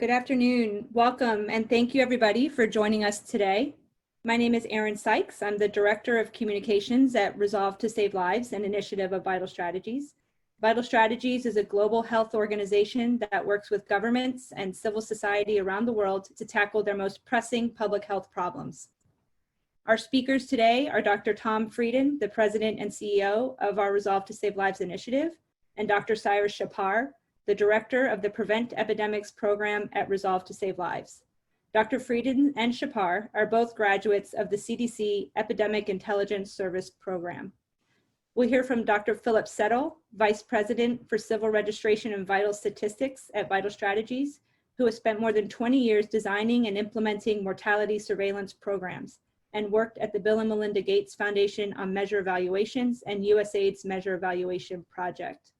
Good afternoon. Welcome and thank you everybody for joining us today. My name is Erin Sykes. I'm the Director of Communications at Resolve to Save Lives, an initiative of Vital Strategies. Vital Strategies is a global health organization that works with governments and civil society around the world to tackle their most pressing public health problems. Our speakers today are Dr. Tom Frieden, the President and CEO of our Resolve to Save Lives initiative, and Dr. Cyrus Shahpar, the Director of the Prevent Epidemics program at Resolve to Save Lives. Dr. Frieden and Shahpar are both graduates of the CDC Epidemic Intelligence Service program. We'll hear from Dr. Philip Setel, Vice President for Civil Registration and Vital Statistics at Vital Strategies, who has spent more than 20 years designing and implementing mortality surveillance programs and worked at the Bill and Melinda Gates Foundation on measure evaluations and USAID's measure evaluation project.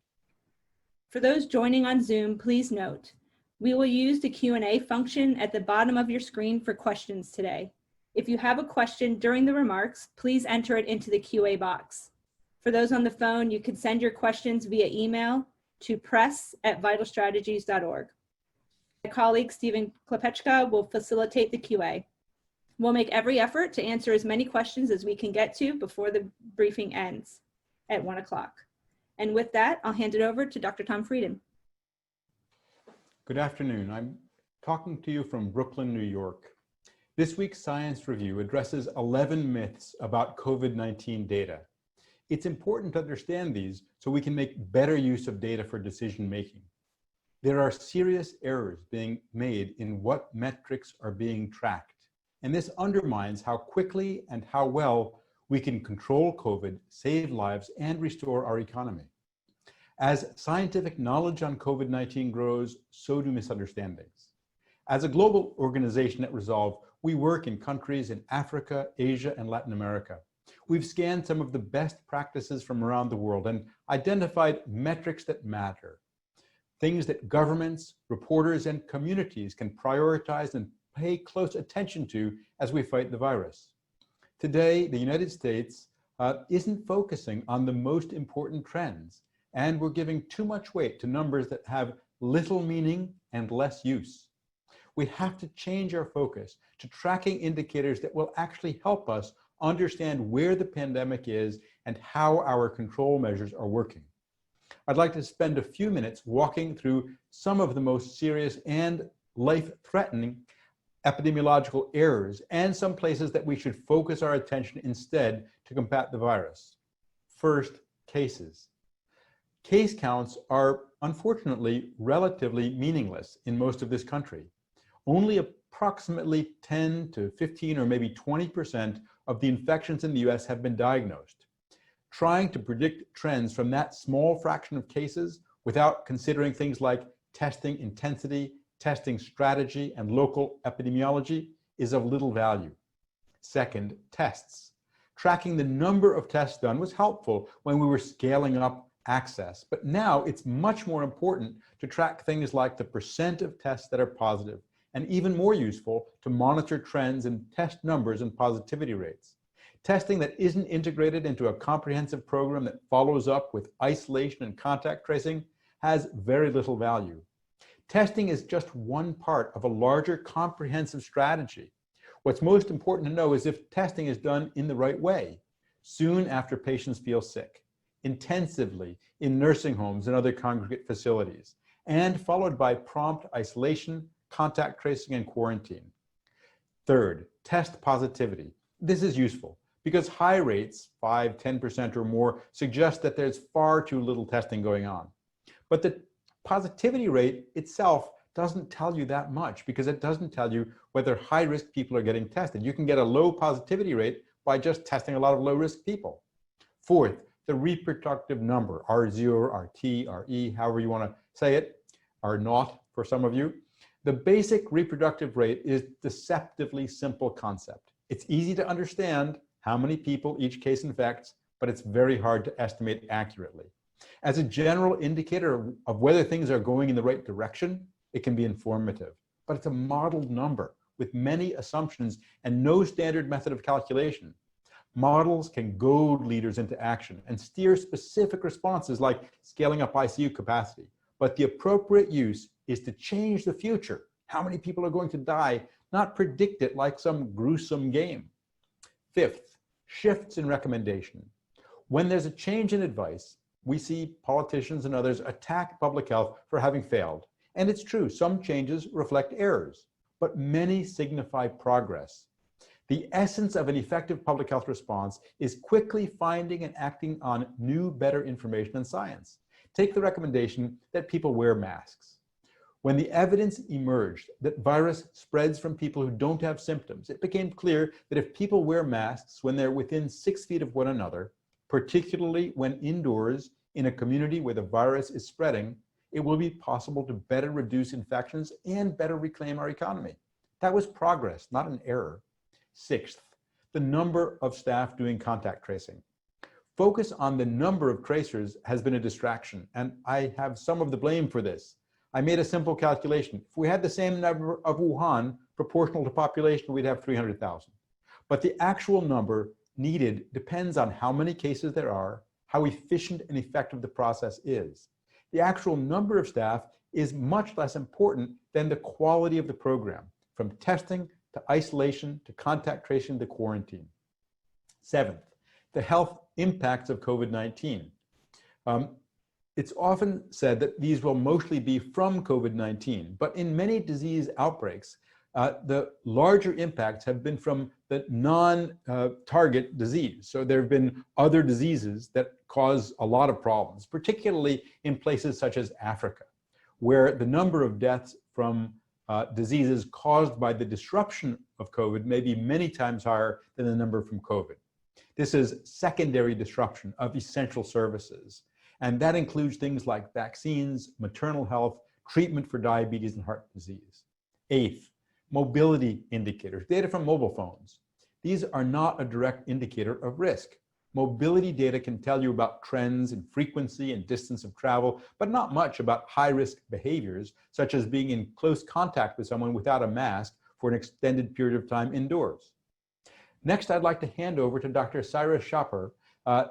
For those joining on Zoom, please note, we will use the Q&A function at the bottom of your screen for questions today. If you have a question during the remarks, please enter it into the QA box. For those on the phone, you can send your questions via email to press@vitalstrategies.org. My colleague, Stephen Klepechka, will facilitate the QA. We'll make every effort to answer as many questions as we can get to before the briefing ends at 1 o'clock. And with that, I'll hand it over to Dr. Tom Frieden. Good afternoon. I'm talking to you from Brooklyn, New York. This week's Science Review addresses 11 myths about COVID-19 data. It's important to understand these so we can make better use of data for decision making. There are serious errors being made in what metrics are being tracked, and this undermines how quickly and how well we can control COVID, save lives, and restore our economy. As scientific knowledge on COVID-19 grows, so do misunderstandings. As a global organization at Resolve, we work in countries in Africa, Asia, and Latin America. We've scanned some of the best practices from around the world and identified metrics that matter, things that governments, reporters, and communities can prioritize and pay close attention to as we fight the virus. Today, the United States isn't focusing on the most important trends, and we're giving too much weight to numbers that have little meaning and less use. We have to change our focus to tracking indicators that will actually help us understand where the pandemic is and how our control measures are working. I'd like to spend a few minutes walking through some of the most serious and life-threatening epidemiological errors and some places that we should focus our attention instead to combat the virus. First, cases. Case counts are unfortunately relatively meaningless in most of this country. Only approximately 10 to 15 or maybe 20% of the infections in the US have been diagnosed. Trying to predict trends from that small fraction of cases without considering things like testing intensity, testing strategy, and local epidemiology is of little value. Second, tests. Tracking the number of tests done was helpful when we were scaling up access, but now it's much more important to track things like the percent of tests that are positive, and even more useful to monitor trends in test numbers and positivity rates. Testing that isn't integrated into a comprehensive program that follows up with isolation and contact tracing has very little value. Testing is just one part of a larger comprehensive strategy. What's most important to know is if testing is done in the right way, soon after patients feel sick, intensively in nursing homes and other congregate facilities, and followed by prompt isolation, contact tracing, and quarantine. Third, test positivity. This is useful because high rates, 5, 10% or more, suggest that there's far too little testing going on. But the positivity rate itself doesn't tell you that much because it doesn't tell you whether high-risk people are getting tested. You can get a low positivity rate by just testing a lot of low-risk people. Fourth, the reproductive number, R0, RT, RE, however you want to say it, R0 for some of you. The basic reproductive rate is deceptively simple concept. It's easy to understand how many people each case infects, but it's very hard to estimate accurately. As a general indicator of whether things are going in the right direction, it can be informative, but it's a modeled number with many assumptions and no standard method of calculation. Models can goad leaders into action and steer specific responses like scaling up ICU capacity, but the appropriate use is to change the future, how many people are going to die, not predict it like some gruesome game. Fifth, shifts in recommendation. When there's a change in advice, we see politicians and others attack public health for having failed. And it's true, some changes reflect errors, but many signify progress. The essence of an effective public health response is quickly finding and acting on new, better information and science. Take the recommendation that people wear masks. When the evidence emerged that virus spreads from people who don't have symptoms, it became clear that if people wear masks when they're within 6 feet of one another, particularly when indoors in a community where the virus is spreading, it will be possible to better reduce infections and better reclaim our economy. That was progress, not an error. Sixth, the number of staff doing contact tracing. Focus on the number of tracers has been a distraction, and I have some of the blame for this. I made a simple calculation. If we had the same number of Wuhan proportional to population, we'd have 300,000. But the actual number needed depends on how many cases there are, how efficient and effective the process is. The actual number of staff is much less important than the quality of the program, from testing to isolation to contact tracing to quarantine. Seventh, the health impacts of COVID-19. It's often said that these will mostly be from COVID-19, but in many disease outbreaks, the larger impacts have been from the non-target disease. So there have been other diseases that cause a lot of problems, particularly in places such as Africa, where the number of deaths from diseases caused by the disruption of COVID may be many times higher than the number from COVID. This is secondary disruption of essential services. And that includes things like vaccines, maternal health, treatment for diabetes and heart disease. Eighth, mobility indicators, data from mobile phones. These are not a direct indicator of risk. Mobility data can tell you about trends in frequency and distance of travel, but not much about high-risk behaviors, such as being in close contact with someone without a mask for an extended period of time indoors. Next, I'd like to hand over to Dr. Cyrus Shahpar.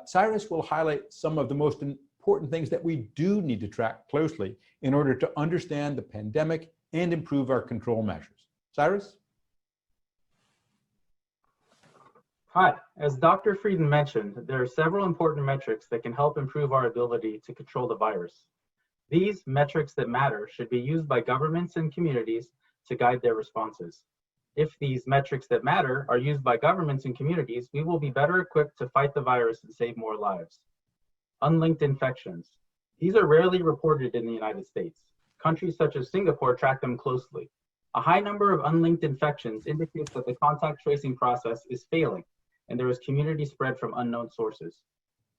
Cyrus will highlight some of the most important things that we do need to track closely in order to understand the pandemic and improve our control measures. Cyrus? Hi, as Dr. Frieden mentioned, there are several important metrics that can help improve our ability to control the virus. These metrics that matter should be used by governments and communities to guide their responses. If these metrics that matter are used by governments and communities, we will be better equipped to fight the virus and save more lives. Unlinked infections. These are rarely reported in the United States. Countries such as Singapore track them closely. A high number of unlinked infections indicates that the contact tracing process is failing, and there is community spread from unknown sources.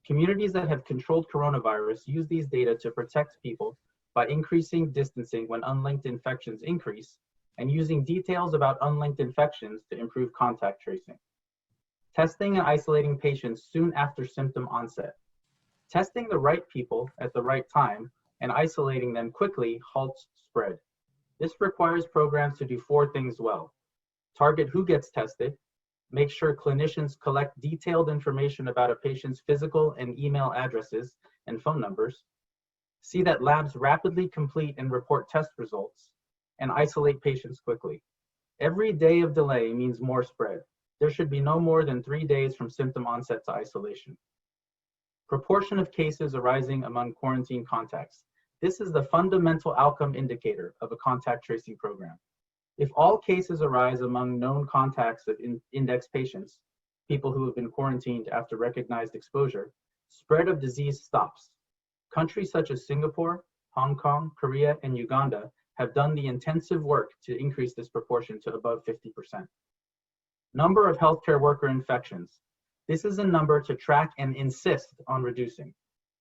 Communities that have controlled coronavirus use these data to protect people by increasing distancing when unlinked infections increase, and using details about unlinked infections to improve contact tracing. Testing and isolating patients soon after symptom onset. Testing the right people at the right time and isolating them quickly halts spread. This requires programs to do 4 things well. Target who gets tested, make sure clinicians collect detailed information about a patient's physical and email addresses and phone numbers, see that labs rapidly complete and report test results, and isolate patients quickly. Every day of delay means more spread. There should be no more than 3 days from symptom onset to isolation. Proportion of cases arising among quarantine contacts. This is the fundamental outcome indicator of a contact tracing program. If all cases arise among known contacts of index patients, people who have been quarantined after recognized exposure, spread of disease stops. Countries such as Singapore, Hong Kong, Korea, and Uganda have done the intensive work to increase this proportion to above 50%. Number of healthcare worker infections. This is a number to track and insist on reducing.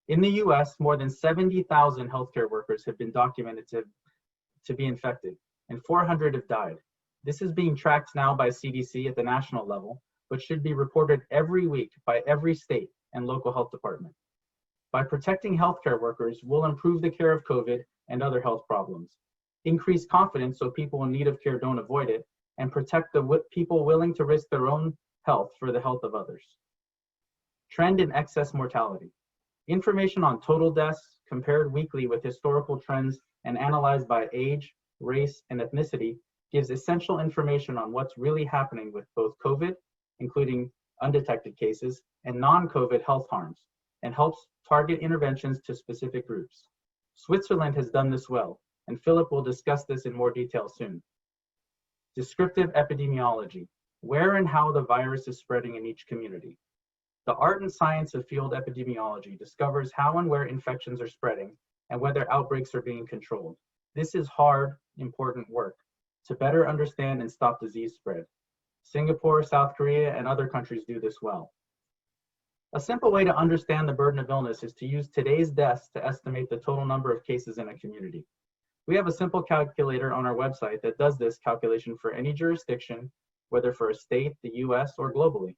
In the US, more than 70,000 healthcare workers have been documented to be infected, and 400 have died. This is being tracked now by CDC at the national level, but should be reported every week by every state and local health department. By protecting healthcare workers, we'll improve the care of COVID and other health problems, increase confidence so people in need of care don't avoid it, and protect the people willing to risk their own health for the health of others. Trend in excess mortality. Information on total deaths compared weekly with historical trends and analyzed by age, race, and ethnicity gives essential information on what's really happening with both COVID, including undetected cases, and non-COVID health harms, and helps target interventions to specific groups. Switzerland has done this well, and Philip will discuss this in more detail soon. Descriptive epidemiology, where and how the virus is spreading in each community. The art and science of field epidemiology discovers how and where infections are spreading and whether outbreaks are being controlled. This is hard, important work to better understand and stop disease spread. Singapore, South Korea, and other countries do this well. A simple way to understand the burden of illness is to use today's deaths to estimate the total number of cases in a community. We have a simple calculator on our website that does this calculation for any jurisdiction, whether for a state, the US, or globally.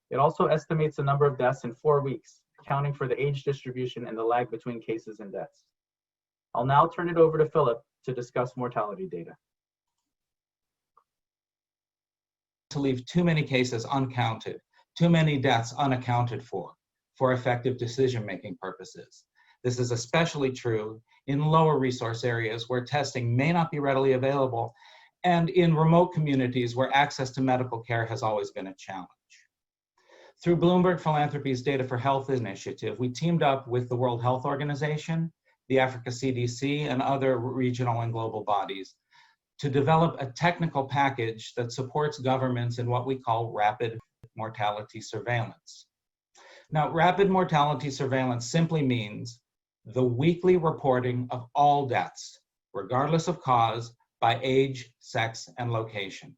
It also estimates the number of deaths in 4 weeks, accounting for the age distribution and the lag between cases and deaths. I'll now turn it over to Philip to discuss mortality data. To leave too many cases uncounted, too many deaths unaccounted for effective decision-making purposes. This is especially true in lower resource areas where testing may not be readily available and in remote communities where access to medical care has always been a challenge. Through Bloomberg Philanthropies Data for Health initiative, we teamed up with the World Health Organization, the Africa CDC, and other regional and global bodies to develop a technical package that supports governments in what we call rapid mortality surveillance. Now, rapid mortality surveillance simply means the weekly reporting of all deaths, regardless of cause, by age, sex, and location.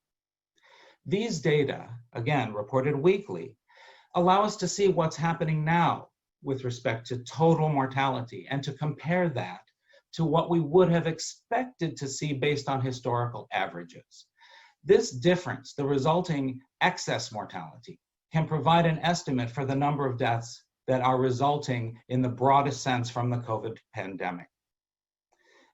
These data, again, reported weekly, allow us to see what's happening now with respect to total mortality and to compare that to what we would have expected to see based on historical averages. This difference, the resulting excess mortality, can provide an estimate for the number of deaths that are resulting in the broadest sense from the COVID pandemic.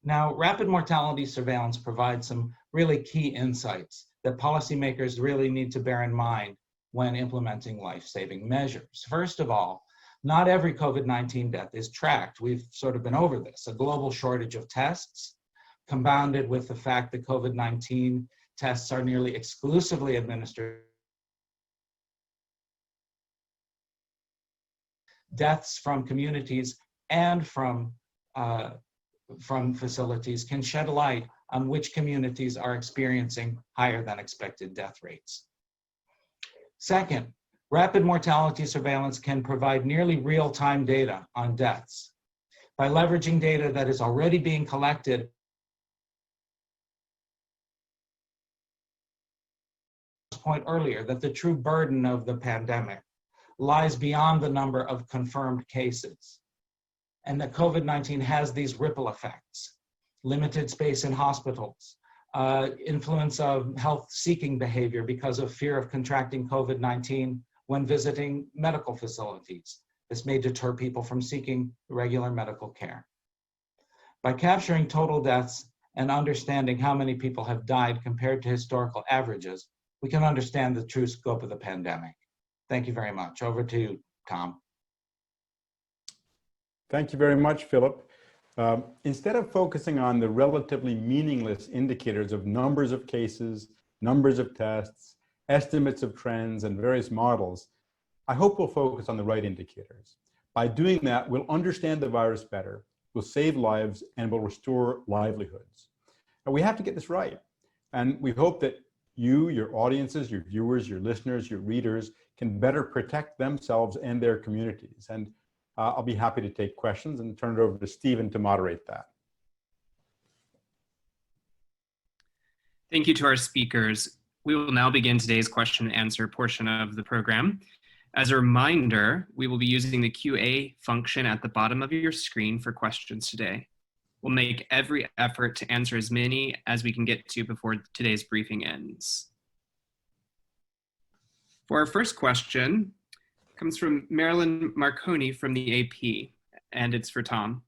Now, rapid mortality surveillance provides some really key insights that policymakers really need to bear in mind when implementing life-saving measures. First of all, not every COVID-19 death is tracked. We've sort of been over this. A global shortage of tests, compounded with the fact that COVID-19 tests are nearly exclusively administered. Deaths from communities and from facilities can shed light on which communities are experiencing higher than expected death rates. Second, rapid mortality surveillance can provide nearly real-time data on deaths. By leveraging data that is already being collected, point earlier that the true burden of the pandemic lies beyond the number of confirmed cases, and that COVID-19 has these ripple effects: limited space in hospitals, influence of health-seeking behavior because of fear of contracting COVID-19 when visiting medical facilities. This may deter people from seeking regular medical care. By capturing total deaths and understanding how many people have died compared to historical averages, we can understand the true scope of the pandemic. Thank you very much. Over to you, Tom. Thank you very much, Philip. Instead of focusing on the relatively meaningless indicators of numbers of cases, numbers of tests, estimates of trends, and various models, I hope we'll focus on the right indicators. By doing that, we'll understand the virus better, we'll save lives, and we'll restore livelihoods. And we have to get this right. And we hope that you, your audiences, your viewers, your listeners, your readers can better protect themselves and their communities. And I'll be happy to take questions and turn it over to Stephen to moderate that. Thank you to our speakers. We will now begin today's question and answer portion of the program. As a reminder, we will be using the QA function at the bottom of your screen for questions today. We'll make every effort to answer as many as we can get to before today's briefing ends. For our first question, comes from Marilyn Marconi from the AP, and it's for Tom.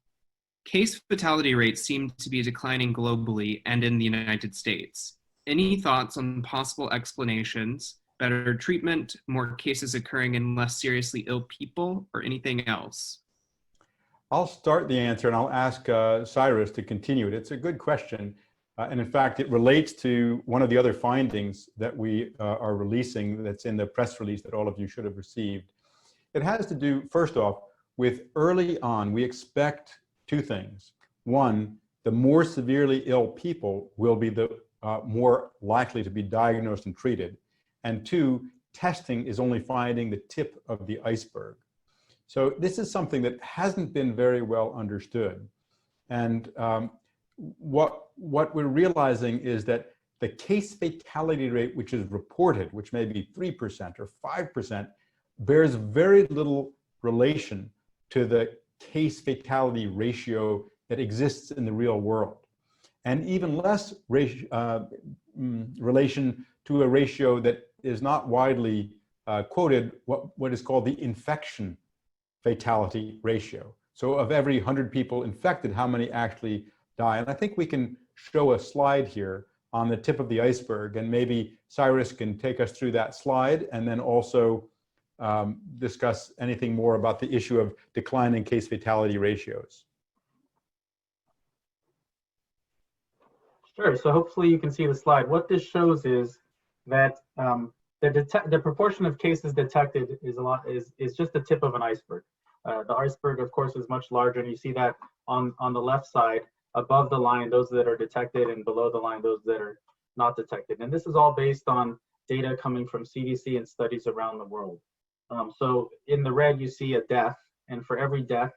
Case fatality rates seem to be declining globally and in the United States. Any thoughts on possible explanations, better treatment, more cases occurring in less seriously ill people, or anything else? I'll start the answer and I'll ask Cyrus to continue it. It's a good question. And in fact, it relates to one of the other findings that we are releasing that's in the press release that all of you should have received. It has to do, first off, with early on, we expect two things. One, the more severely ill people will be the more likely to be diagnosed and treated. And two, testing is only finding the tip of the iceberg. So this is something that hasn't been very well understood. And what we're realizing is that the case fatality rate, which is reported, which may be 3% or 5%, bears very little relation to the case fatality ratio that exists in the real world, and even less relation to a ratio that is not widely quoted, what is called the infection fatality ratio. So of every 100 people infected, how many actually die? And I think we can show a slide here on the tip of the iceberg, and maybe Cyrus can take us through that slide and then also discuss anything more about the issue of declining case fatality ratios. Sure, so hopefully you can see the slide. What this shows is that the proportion of cases detected is just the tip of an iceberg. The iceberg, of course, is much larger, and you see that on the left side, above the line, those that are detected, and below the line, those that are not detected. And this is all based on data coming from CDC and studies around the world. So in the red, you see a death, and for every death,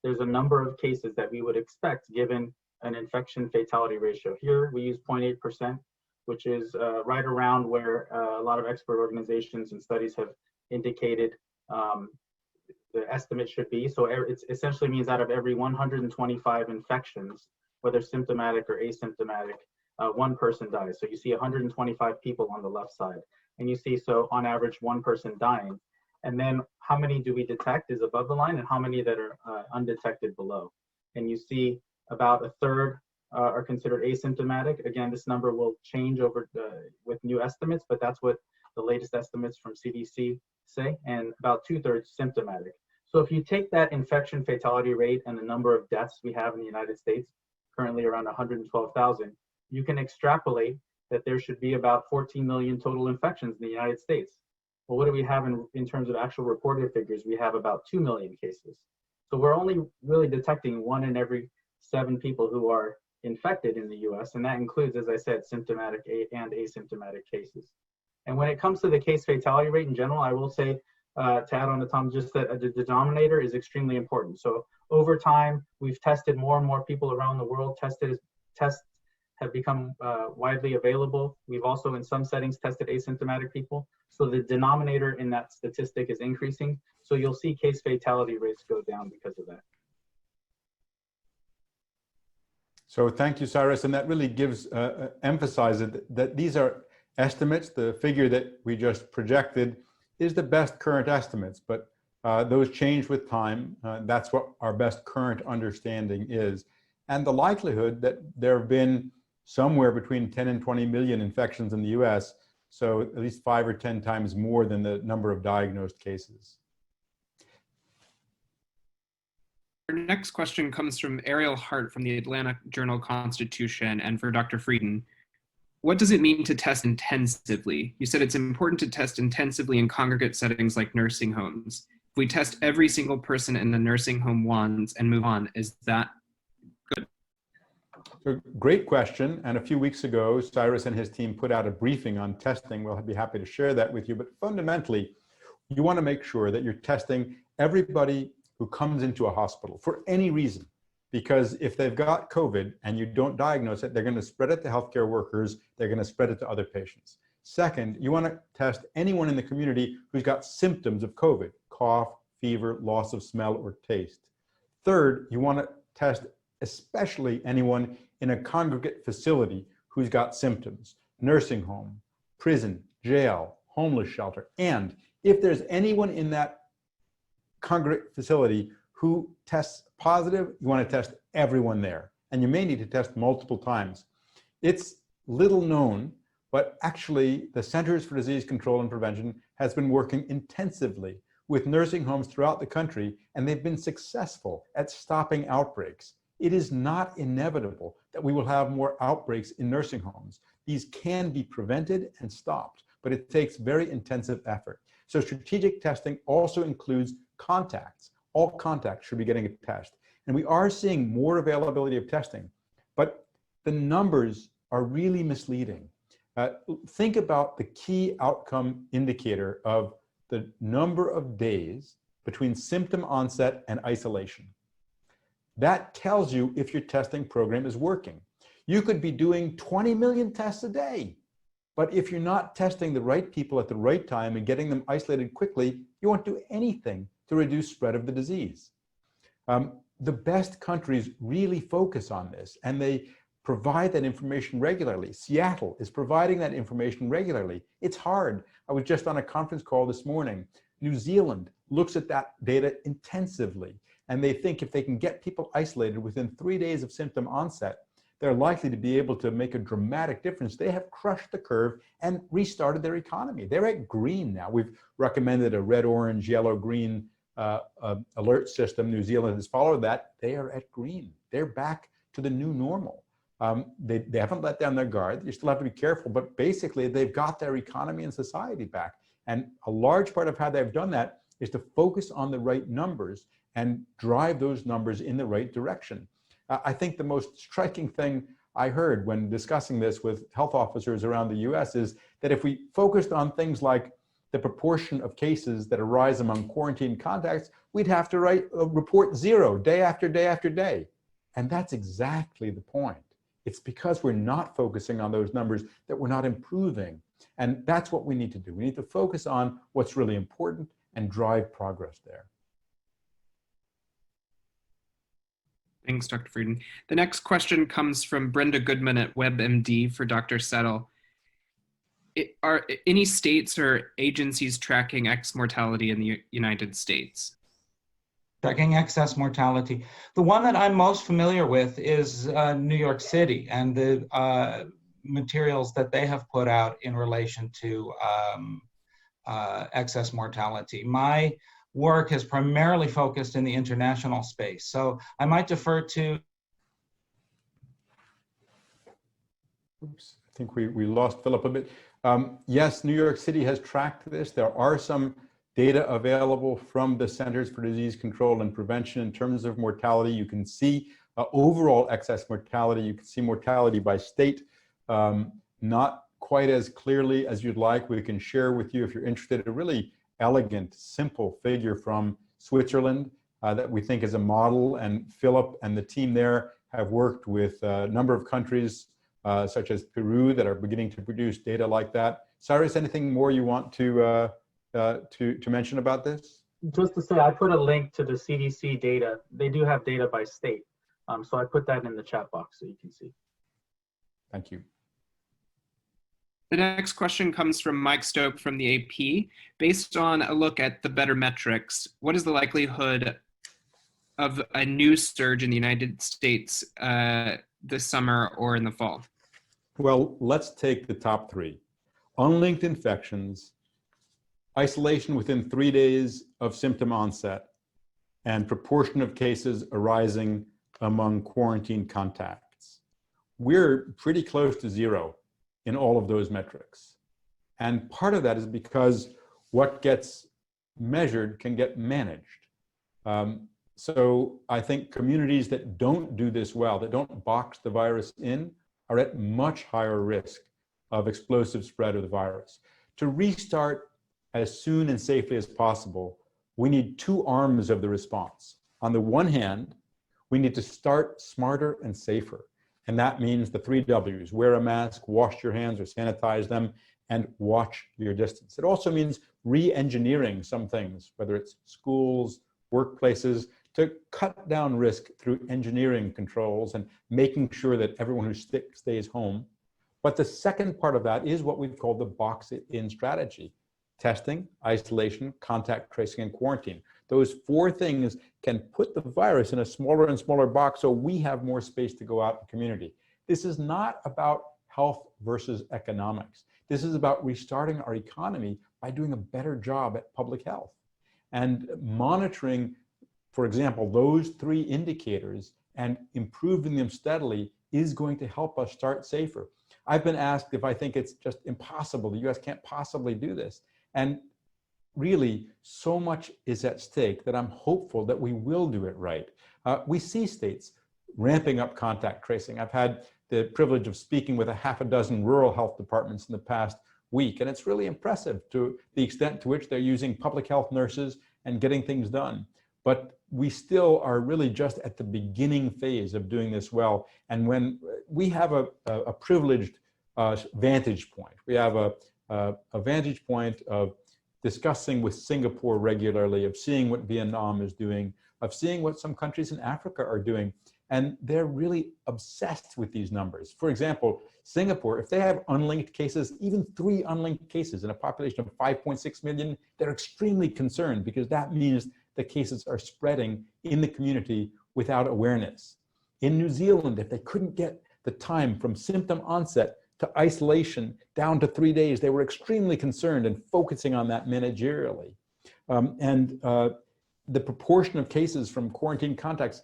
there's a number of cases that we would expect given an infection fatality ratio. Here, we use 0.8%, which is right around where a lot of expert organizations and studies have indicated the estimate should be. So it essentially means out of every 125 infections, whether symptomatic or asymptomatic, one person dies. So you see 125 people on the left side. And you see, so on average, one person dying. And then how many do we detect is above the line, and how many that are undetected below. And you see about a third are considered asymptomatic. Again, this number will change over with new estimates, but that's what the latest estimates from CDC say, and about 2/3 symptomatic. So if you take that infection fatality rate and the number of deaths we have in the United States, currently around 112,000, you can extrapolate that there should be about 14 million total infections in the United States. Well, what do we have in terms of actual reported figures? We have about 2 million cases. So we're only really detecting 1 in every 7 people who are infected in the US, and that includes, as I said, symptomatic and asymptomatic cases. And when it comes to the case fatality rate in general, I will say, to add on to Tom, just that the denominator is extremely important. So over time, we've tested more and more people around the world. Tests have become widely available. We've also, in some settings, tested asymptomatic people. So the denominator in that statistic is increasing. So you'll see case fatality rates go down because of that. So thank you, Cyrus. And that really gives, emphasizes that these are estimates. The figure that we just projected is the best current estimates, but those change with time. That's what our best current understanding is. And the likelihood that there have been somewhere between 10 and 20 million infections in the US, so at least 5 or 10 times more than the number of diagnosed cases. Our next question comes from Ariel Hart from the Atlanta Journal-Constitution, and for Dr. Frieden. What does it mean to test intensively? You said it's important to test intensively in congregate settings like nursing homes. If we test every single person in the nursing home once and move on, is that good? So great question. And a few weeks ago, Cyrus and his team put out a briefing on testing. We'll be happy to share that with you. But fundamentally, you want to make sure that you're testing everybody who comes into a hospital for any reason. Because if they've got COVID and you don't diagnose it, they're going to spread it to healthcare workers. They're going to spread it to other patients. Second, you want to test anyone in the community who's got symptoms of COVID, cough, fever, loss of smell or taste. Third, you want to test especially anyone in a congregate facility who's got symptoms, nursing home, prison, jail, homeless shelter. And if there's anyone in that congregate facility who tests positive, you want to test everyone there. And you may need to test multiple times. It's little known, but actually the Centers for Disease Control and Prevention has been working intensively with nursing homes throughout the country, and they've been successful at stopping outbreaks. It is not inevitable that we will have more outbreaks in nursing homes. These can be prevented and stopped, but it takes very intensive effort. So strategic testing also includes contacts. All contacts should be getting a test. And we are seeing more availability of testing, but the numbers are really misleading. Think about the key outcome indicator of the number of days between symptom onset and isolation. That tells you if your testing program is working. You could be doing 20 million tests a day, but if you're not testing the right people at the right time and getting them isolated quickly, you won't do anything to reduce spread of the disease. The best countries really focus on this, and they provide that information regularly. Seattle is providing that information regularly. It's hard. I was just on a conference call this morning. New Zealand looks at that data intensively, and they think if they can get people isolated within 3 days of symptom onset, they're likely to be able to make a dramatic difference. They have crushed the curve and restarted their economy. They're at green now. We've recommended a red, orange, yellow, green alert system. New Zealand has followed that. They are at green. They're back to the new normal. They haven't let down their guard. You still have to be careful, but basically they've got their economy and society back. And a large part of how they've done that is to focus on the right numbers and drive those numbers in the right direction. I think the most striking thing I heard when discussing this with health officers around the US is that if we focused on things like the proportion of cases that arise among quarantine contacts, we'd have to report 0 day after day after day. And that's exactly the point. It's because we're not focusing on those numbers that we're not improving. And that's what we need to do. We need to focus on what's really important and drive progress there. Thanks, Dr. Frieden. The next question comes from Brenda Goodman at WebMD for Dr. Setel. Are any states or agencies tracking X mortality in the United States? Tracking excess mortality. The one that I'm most familiar with is New York City and the materials that they have put out in relation to excess mortality. My work has primarily focused in the international space, so I might defer to. Oops, I think we lost Philip a bit. Yes, New York City has tracked this. There are some data available from the Centers for Disease Control and Prevention in terms of mortality. You can see overall excess mortality. You can see mortality by state, not quite as clearly as you'd like. We can share with you, if you're interested, a really elegant, simple figure from Switzerland that we think is a model, and Philip and the team there have worked with a number of countries such as Peru that are beginning to produce data like that. Cyrus, anything more you want to mention about this? Just to say, I put a link to the CDC data. They do have data by state. So I put that in the chat box so you can see. Thank you. The next question comes from Mike Stoke from the AP. Based on a look at the better metrics, what is the likelihood of a new surge in the United States this summer or in the fall? Well, let's take the top 3. Unlinked infections, isolation within 3 days of symptom onset, and proportion of cases arising among quarantine contacts. We're pretty close to 0 in all of those metrics. And part of that is because what gets measured can get managed. So I think communities that don't do this well, that don't box the virus in, are at much higher risk of explosive spread of the virus. To restart as soon and safely as possible, we need 2 arms of the response. On the one hand, we need to start smarter and safer. And that means the 3 W's: wear a mask, wash your hands or sanitize them, and watch your distance. It also means re-engineering some things, whether it's schools, workplaces, to cut down risk through engineering controls and making sure that everyone who stays home. But the second part of that is what we've called the box it in strategy: testing, isolation, contact tracing, and quarantine. Those 4 things can put the virus in a smaller and smaller box so we have more space to go out in the community. This is not about health versus economics. This is about restarting our economy by doing a better job at public health and monitoring, for example, those 3 indicators and improving them steadily is going to help us start safer. I've been asked if I think it's just impossible. The US can't possibly do this. And really, so much is at stake that I'm hopeful that we will do it right. We see states ramping up contact tracing. I've had the privilege of speaking with a half a dozen rural health departments in the past week, and it's really impressive to the extent to which they're using public health nurses and getting things done. But we still are really just at the beginning phase of doing this well. And when we have a privileged vantage point, we have a vantage point of discussing with Singapore regularly, of seeing what Vietnam is doing, of seeing what some countries in Africa are doing. And they're really obsessed with these numbers. For example, Singapore, if they have unlinked cases, even 3 unlinked cases in a population of 5.6 million, they're extremely concerned because that means the cases are spreading in the community without awareness. In New Zealand, if they couldn't get the time from symptom onset to isolation down to 3 days, they were extremely concerned and focusing on that managerially. The proportion of cases from quarantine contacts,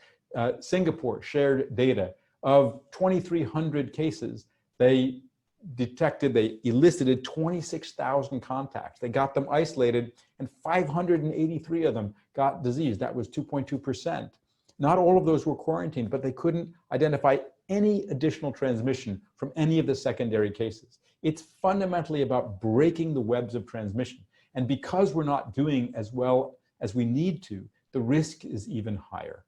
Singapore shared data of 2,300 cases. They elicited 26,000 contacts. They got them isolated, and 583 of them got disease. That was 2.2%. Not all of those were quarantined, but they couldn't identify any additional transmission from any of the secondary cases. It's fundamentally about breaking the webs of transmission. And because we're not doing as well as we need to, the risk is even higher.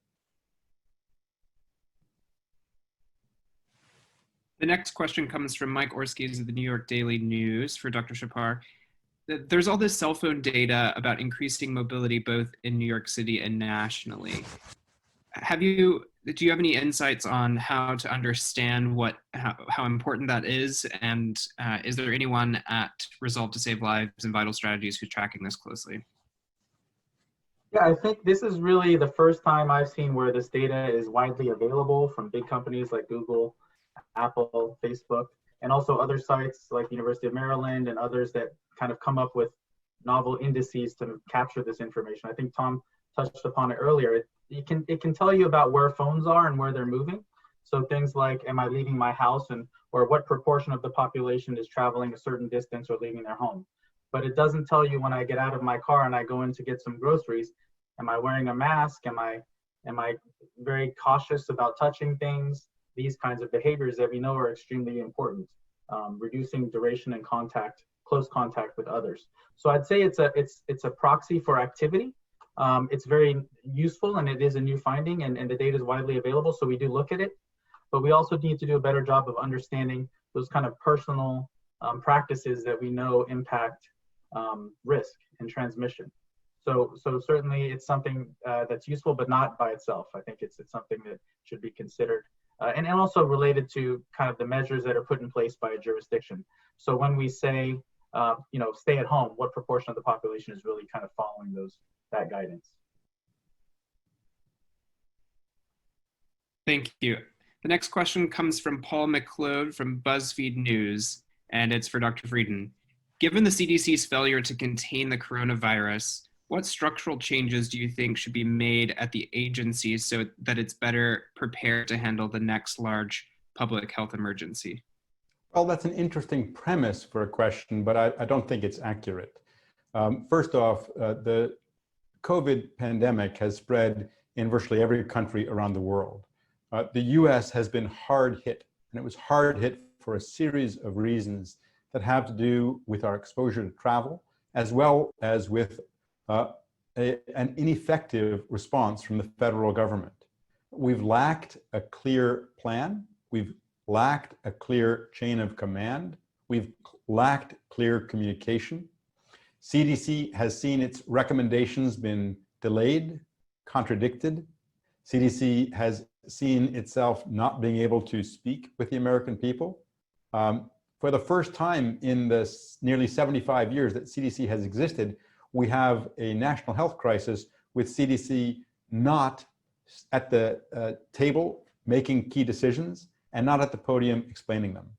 The next question comes from Mike Orskes of the New York Daily News for Dr. Shahpar. There's all this cell phone data about increasing mobility both in New York City and nationally. Do you have any insights on how to understand how important that is? And is there anyone at Resolve to Save Lives and Vital Strategies who's tracking this closely? Yeah, I think this is really the first time I've seen where this data is widely available from big companies like Google, Apple, Facebook, and also other sites like the University of Maryland and others that kind of come up with novel indices to capture this information. I think Tom touched upon it earlier. It can tell you about where phones are and where they're moving. So things like, am I leaving my house, or what proportion of the population is traveling a certain distance or leaving their home. But it doesn't tell you when I get out of my car and I go in to get some groceries, am I wearing a mask? Am I very cautious about touching things? These kinds of behaviors that we know are extremely important. Reducing duration and close contact with others. So I'd say it's a proxy for activity. It's very useful, and it is a new finding, and the data is widely available, so we do look at it. But we also need to do a better job of understanding those kind of personal practices that we know impact risk and transmission. So certainly it's something that's useful, but not by itself. I think it's something that should be considered. And also related to kind of the measures that are put in place by a jurisdiction. So when we say, stay at home, what proportion of the population is really kind of following that guidance? Thank you. The next question comes from Paul McLeod from BuzzFeed News, and it's for Dr. Frieden. Given the CDC's failure to contain the coronavirus, what structural changes do you think should be made at the agency so that it's better prepared to handle the next large public health emergency? Well, that's an interesting premise for a question, but I don't think it's accurate. First off, the COVID pandemic has spread in virtually every country around the world. The US has been hard hit, and it was hard hit for a series of reasons that have to do with our exposure to travel, as well as with an ineffective response from the federal government. We've lacked a clear plan. We've lacked a clear chain of command. We've lacked clear communication. CDC has seen its recommendations been delayed, contradicted. CDC has seen itself not being able to speak with the American people. For the first time in the nearly 75 years that CDC has existed, we have a national health crisis with CDC not at the table making key decisions and not at the podium explaining them.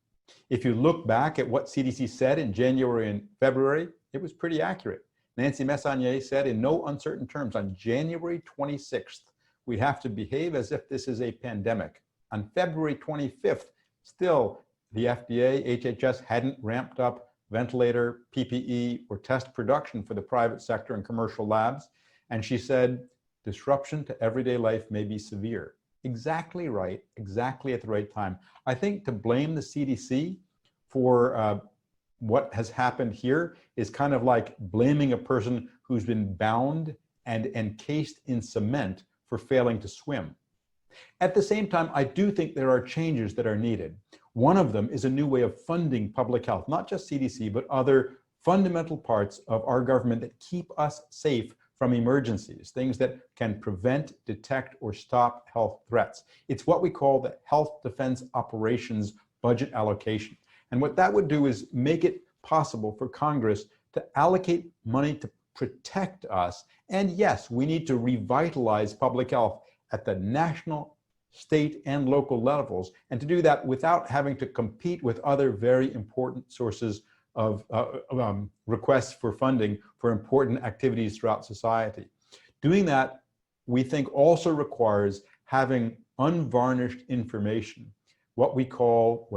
If you look back at what CDC said in January and February, it was pretty accurate. Nancy Messonnier said in no uncertain terms on January 26th, we have to behave as if this is a pandemic. On February 25th, still the FDA, HHS hadn't ramped up ventilator, PPE, or test production for the private sector and commercial labs. And she said, disruption to everyday life may be severe. Exactly right, exactly at the right time. I think to blame the CDC for what has happened here is kind of like blaming a person who's been bound and encased in cement for failing to swim. At the same time, I do think there are changes that are needed. One of them is a new way of funding public health, not just CDC, but other fundamental parts of our government that keep us safe from emergencies, things that can prevent, detect, or stop health threats. It's what we call the Health Defense Operations Budget Allocation. And what that would do is make it possible for Congress to allocate money to protect us. And yes, we need to revitalize public health at the national, state, and local levels, and to do that without having to compete with other very important sources of requests for funding for important activities throughout society. Doing that, we think, also requires having unvarnished information, what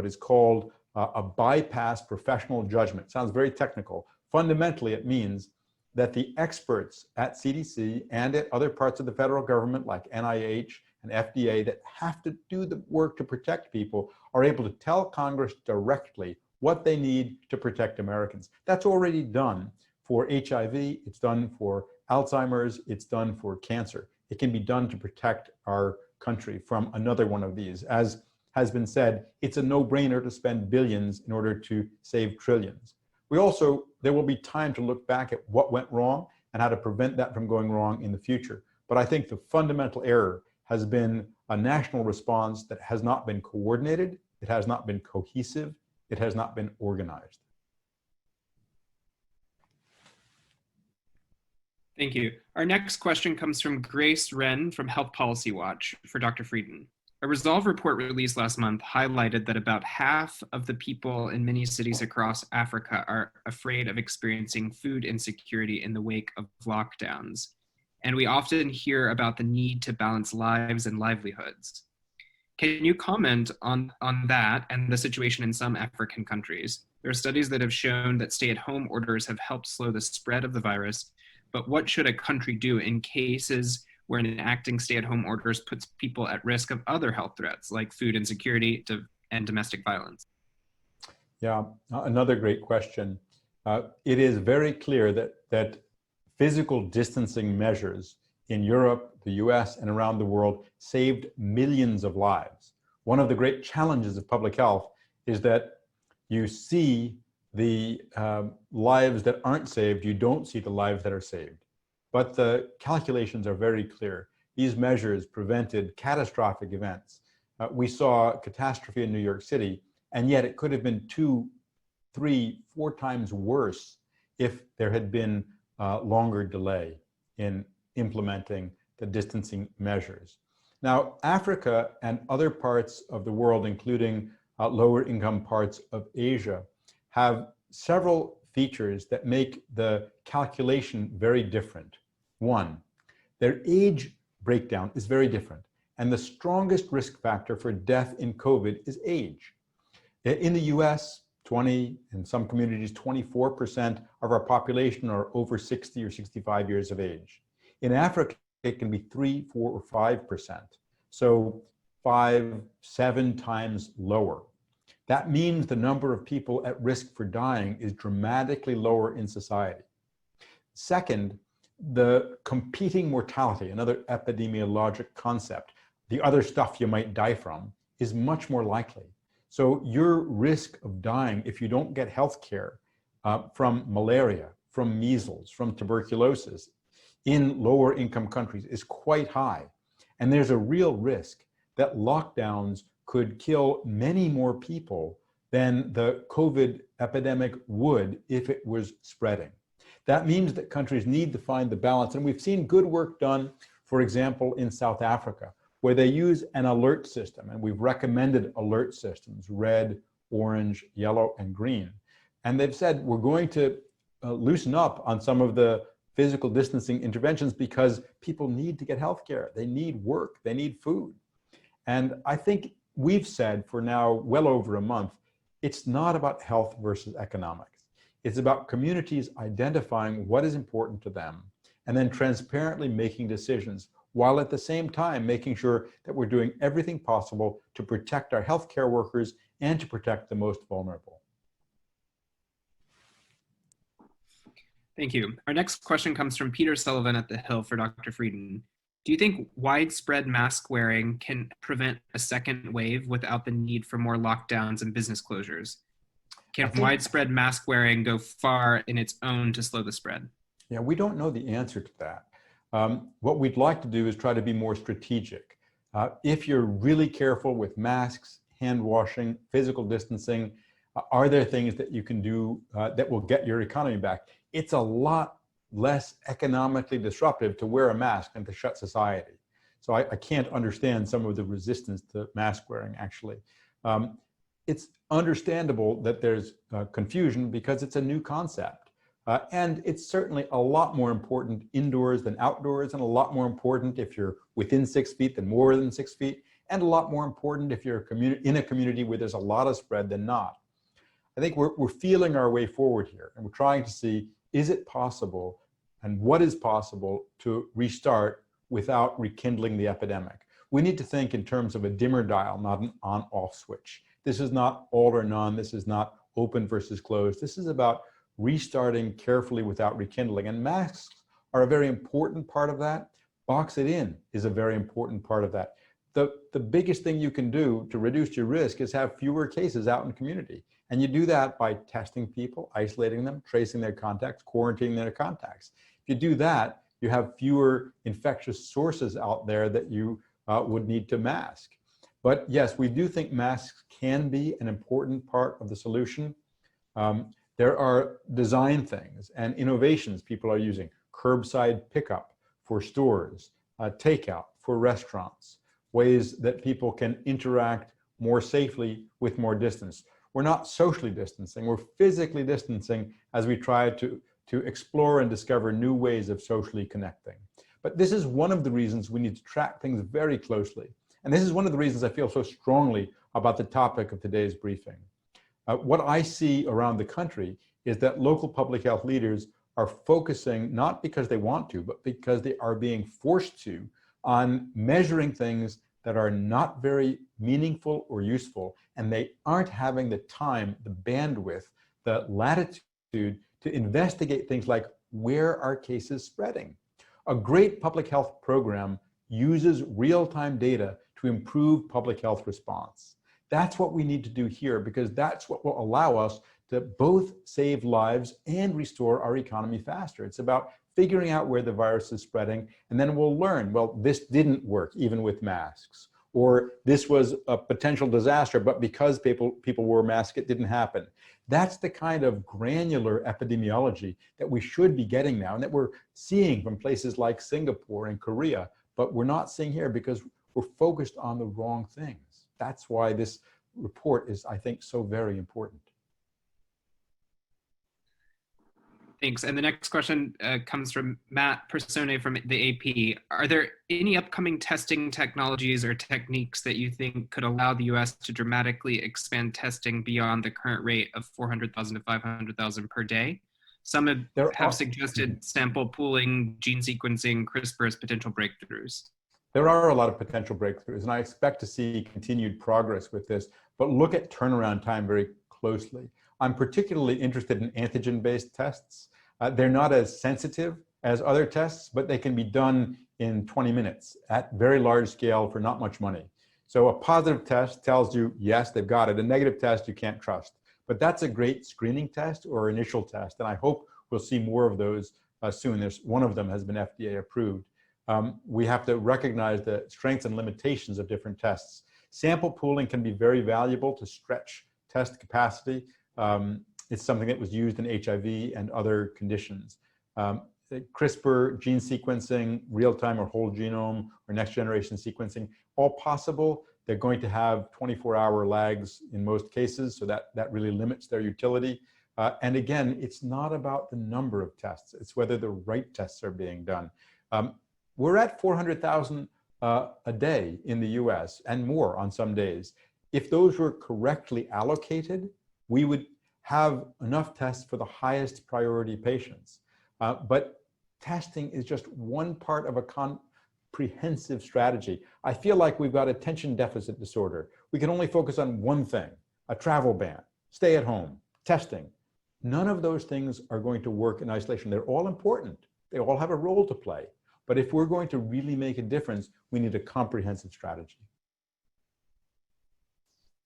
is called a bypass professional judgment. Sounds very technical. Fundamentally, it means that the experts at CDC and at other parts of the federal government like NIH and FDA that have to do the work to protect people are able to tell Congress directly what they need to protect Americans. That's already done for HIV, it's done for Alzheimer's, it's done for cancer. It can be done to protect our country from another one of these. As has been said, it's a no-brainer to spend billions in order to save trillions. There will be time to look back at what went wrong and how to prevent that from going wrong in the future. But I think the fundamental error has been a national response that has not been coordinated, it has not been cohesive, it has not been organized. Thank you. Our next question comes from Grace Wren from Health Policy Watch for Dr. Frieden. A Resolve report released last month highlighted that about half of the people in many cities across Africa are afraid of experiencing food insecurity in the wake of lockdowns. And we often hear about the need to balance lives and livelihoods. Can you comment on that and the situation in some African countries? There are studies that have shown that stay-at-home orders have helped slow the spread of the virus, but what should a country do in cases where enacting stay-at-home orders puts people at risk of other health threats like food insecurity and domestic violence? Yeah, another great question. It is very clear that physical distancing measures in Europe, the US, and around the world saved millions of lives. One of the great challenges of public health is that you see the lives that aren't saved, you don't see the lives that are saved. But the calculations are very clear. These measures prevented catastrophic events. We saw a catastrophe in New York City, and yet it could have been 2, 3, 4 times worse if there had been longer delay in implementing the distancing measures. Now, Africa and other parts of the world, including lower income parts of Asia, have several features that make the calculation very different. One, their age breakdown is very different, and the strongest risk factor for death in COVID is age. In the US, 20, in some communities, 24% of our population are over 60 or 65 years of age. In Africa, it can be 3, 4, or 5%. So 5, 7 times lower. That means the number of people at risk for dying is dramatically lower in society. Second, the competing mortality, another epidemiologic concept, the other stuff you might die from, is much more likely. So your risk of dying if you don't get health care from malaria, from measles, from tuberculosis in lower income countries is quite high. And there's a real risk that lockdowns could kill many more people than the COVID epidemic would if it was spreading. That means that countries need to find the balance. And we've seen good work done, for example, in South Africa, where they use an alert system. And we've recommended alert systems, red, orange, yellow, and green. And they've said, we're going to loosen up on some of the physical distancing interventions because people need to get healthcare. They need work, they need food. And I think we've said for now well over a month, it's not about health versus economics. It's about communities identifying what is important to them and then transparently making decisions, while at the same time making sure that we're doing everything possible to protect our healthcare workers and to protect the most vulnerable. Thank you. Our next question comes from Peter Sullivan at The Hill for Dr. Frieden. Do you think widespread mask wearing can prevent a second wave without the need for more lockdowns and business closures? Can widespread mask wearing go far in its own to slow the spread? Yeah, we don't know the answer to that. What we'd like to do is try to be more strategic. If you're really careful with masks, hand washing, physical distancing, are there things that you can do that will get your economy back? It's a lot less economically disruptive to wear a mask than to shut society. So I can't understand some of the resistance to mask wearing, actually. It's understandable that there's confusion because it's a new concept. And it's certainly a lot more important indoors than outdoors, and a lot more important if you're within 6 feet than more than 6 feet, and a lot more important if you're in a community where there's a lot of spread than not. I think we're feeling our way forward here, and we're trying to see, is it possible, and what is possible to restart without rekindling the epidemic? We need to think in terms of a dimmer dial, not an on-off switch. This is not all or none. This is not open versus closed. This is about restarting carefully without rekindling. And masks are a very important part of that. Box it in is a very important part of that. The biggest thing you can do to reduce your risk is have fewer cases out in the community. And you do that by testing people, isolating them, tracing their contacts, quarantining their contacts. If you do that, you have fewer infectious sources out there that you would need to mask. But yes, we do think masks can be an important part of the solution. There are design things and innovations people are using. Curbside pickup for stores, takeout for restaurants, ways that people can interact more safely with more distance. We're not socially distancing, we're physically distancing as we try to explore and discover new ways of socially connecting. But this is one of the reasons we need to track things very closely. And this is one of the reasons I feel so strongly about the topic of today's briefing. What I see around the country is that local public health leaders are focusing, not because they want to, but because they are being forced to, on measuring things that are not very meaningful or useful, and they aren't having the time, the bandwidth, the latitude to investigate things like, where are cases spreading? A great public health program uses real-time data to improve public health response. That's what we need to do here, because that's what will allow us to both save lives and restore our economy faster. It's about figuring out where the virus is spreading, and then we'll learn, well, this didn't work even with masks, or this was a potential disaster, but because people wore masks, it didn't happen. That's the kind of granular epidemiology that we should be getting now, and that we're seeing from places like Singapore and Korea, but we're not seeing here because we're focused on the wrong things. That's why this report is, I think, so very important. Thanks. And the next question comes from Matt Persone from the AP. Are there any upcoming testing technologies or techniques that you think could allow the US to dramatically expand testing beyond the current rate of 400,000 to 500,000 per day? Some have suggested sample pooling, gene sequencing, CRISPR as potential breakthroughs. There are a lot of potential breakthroughs, and I expect to see continued progress with this, but look at turnaround time very closely. I'm particularly interested in antigen-based tests. They're not as sensitive as other tests, but they can be done in 20 minutes at very large scale for not much money. So a positive test tells you, yes, they've got it. A negative test you can't trust. But that's a great screening test or initial test, and I hope we'll see more of those soon. One of them has been FDA approved. We have to recognize the strengths and limitations of different tests. Sample pooling can be very valuable to stretch test capacity. It's something that was used in HIV and other conditions. CRISPR, gene sequencing, real-time or whole genome or next generation sequencing, all possible. They're going to have 24-hour lags in most cases, so that really limits their utility. And again, it's not about the number of tests, it's whether the right tests are being done. We're at 400,000 a day in the US and more on some days. If those were correctly allocated, we would have enough tests for the highest priority patients. But testing is just one part of a comprehensive strategy. I feel like we've got attention deficit disorder. We can only focus on one thing, a travel ban, stay at home, testing. None of those things are going to work in isolation. They're all important. They all have a role to play. But if we're going to really make a difference, we need a comprehensive strategy.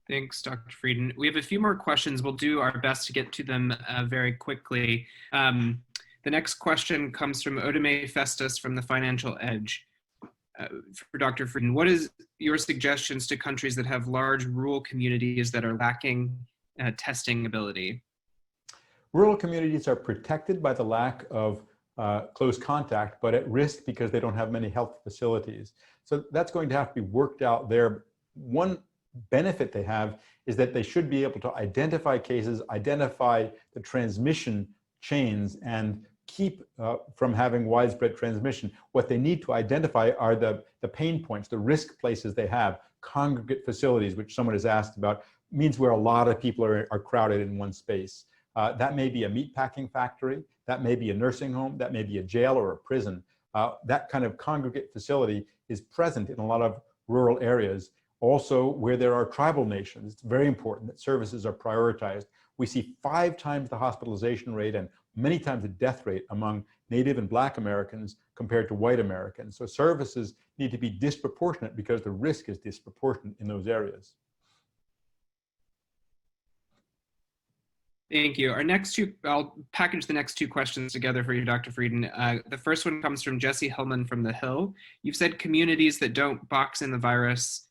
Thanks, Dr. Frieden. We have a few more questions. We'll do our best to get to them very quickly. The next question comes from Odeme Festus from the Financial Edge. For Dr. Frieden, what is your suggestions to countries that have large rural communities that are lacking testing ability? Rural communities are protected by the lack of close contact, but at risk because they don't have many health facilities. So that's going to have to be worked out there. One benefit they have is that they should be able to identify cases, identify the transmission chains, and keep from having widespread transmission. What they need to identify are the pain points, the risk places they have. Congregate facilities, which someone has asked about, means where a lot of people are crowded in one space. That may be a meatpacking factory, that may be a nursing home, that may be a jail or a prison. That kind of congregate facility is present in a lot of rural areas. Also, where there are tribal nations, it's very important that services are prioritized. We see 5 times the hospitalization rate and many times the death rate among Native and Black Americans compared to white Americans. So services need to be disproportionate because the risk is disproportionate in those areas. Thank you. Our next two, I'll package the next 2 questions together for you, Dr. Frieden. The first one comes from Jesse Hillman from The Hill. You've said communities that don't box in the virus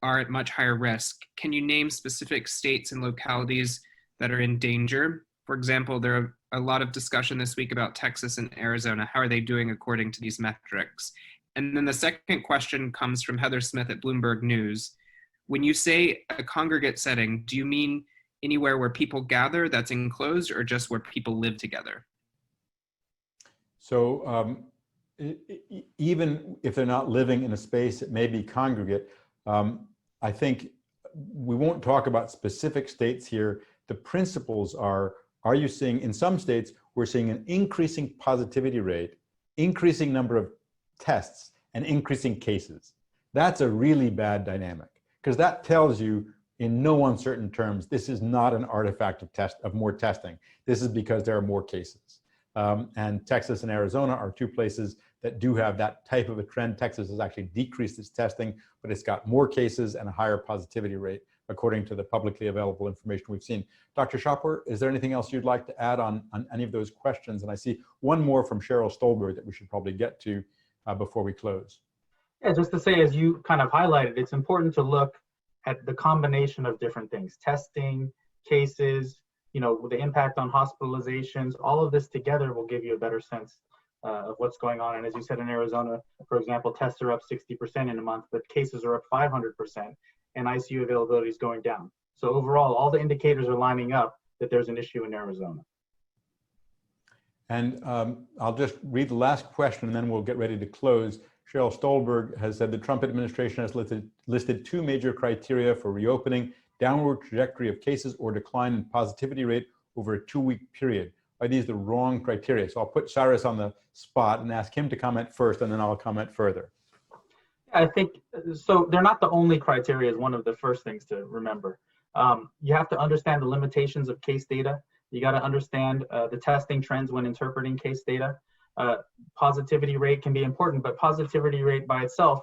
are at much higher risk. Can you name specific states and localities that are in danger? For example, there are a lot of discussion this week about Texas and Arizona. How are they doing according to these metrics? And then the second question comes from Heather Smith at Bloomberg News. When you say a congregate setting, do you mean anywhere where people gather that's enclosed, or just where people live together? So even if they're not living in a space that may be congregate, I think we won't talk about specific states here. The principles are you seeing, in some states, we're seeing an increasing positivity rate, increasing number of tests, and increasing cases. That's a really bad dynamic, because that tells you in no uncertain terms, this is not an artifact of more testing. This is because there are more cases. And Texas and Arizona are 2 places that do have that type of a trend. Texas has actually decreased its testing, but it's got more cases and a higher positivity rate, according to the publicly available information we've seen. Dr. Shahpar, is there anything else you'd like to add on any of those questions? And I see one more from Cheryl Stolberg that we should probably get to before we close. Yeah, just to say, as you kind of highlighted, it's important to look at the combination of different things: testing, cases, the impact on hospitalizations. All of this together will give you a better sense of what's going on. And as you said, in Arizona, for example, tests are up 60% in a month, but cases are up 500%, and ICU availability is going down. So overall, all the indicators are lining up that there's an issue in Arizona. And I'll just read the last question and then we'll get ready to close. Cheryl Stolberg has said the Trump administration has listed 2 major criteria for reopening: downward trajectory of cases or decline in positivity rate over a 2-week period. Are these the wrong criteria? So I'll put Cyrus on the spot and ask him to comment first, and then I'll comment further. I think, so they're not the only criteria is one of the first things to remember. You have to understand the limitations of case data. You got to understand the testing trends when interpreting case data. Positivity rate can be important, but positivity rate by itself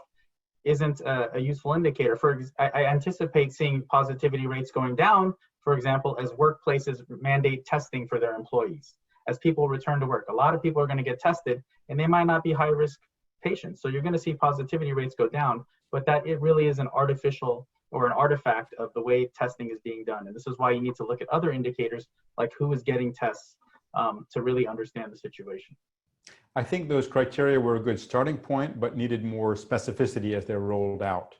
isn't a useful indicator. I anticipate seeing positivity rates going down, for example, as workplaces mandate testing for their employees. As people return to work, a lot of people are going to get tested, and they might not be high-risk patients. So you're going to see positivity rates go down, but that it really is an artificial or an artifact of the way testing is being done. And this is why you need to look at other indicators, like who is getting tests, to really understand the situation. I think those criteria were a good starting point, but needed more specificity as they're rolled out.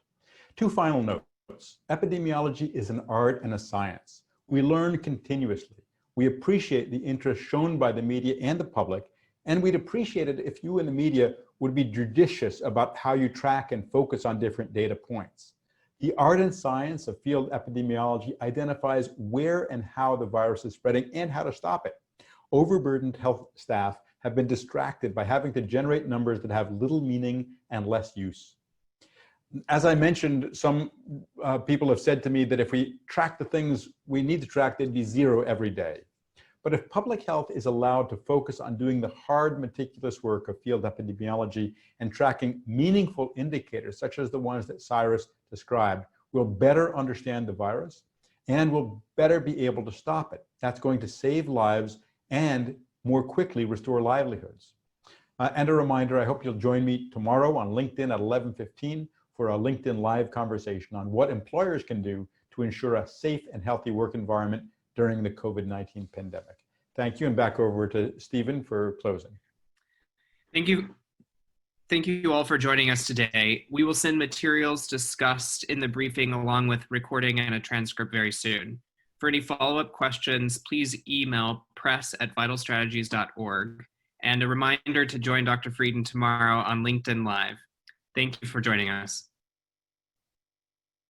2 final notes. Epidemiology is an art and a science. We learn continuously. We appreciate the interest shown by the media and the public, and we'd appreciate it if you in the media would be judicious about how you track and focus on different data points. The art and science of field epidemiology identifies where and how the virus is spreading and how to stop it. Overburdened health staff have been distracted by having to generate numbers that have little meaning and less use. As I mentioned, some people have said to me that if we track the things we need to track, they'd be zero every day. But if public health is allowed to focus on doing the hard, meticulous work of field epidemiology and tracking meaningful indicators, such as the ones that Cyrus described, we'll better understand the virus and we'll better be able to stop it. That's going to save lives and more quickly restore livelihoods. And a reminder, I hope you'll join me tomorrow on LinkedIn at 11:15 for a LinkedIn Live conversation on what employers can do to ensure a safe and healthy work environment during the COVID-19 pandemic. Thank you, and back over to Stephen for closing. Thank you. Thank you all for joining us today. We will send materials discussed in the briefing along with recording and a transcript very soon. For any follow-up questions, please email press@vitalstrategies.org. And a reminder to join Dr. Frieden tomorrow on LinkedIn Live. Thank you for joining us.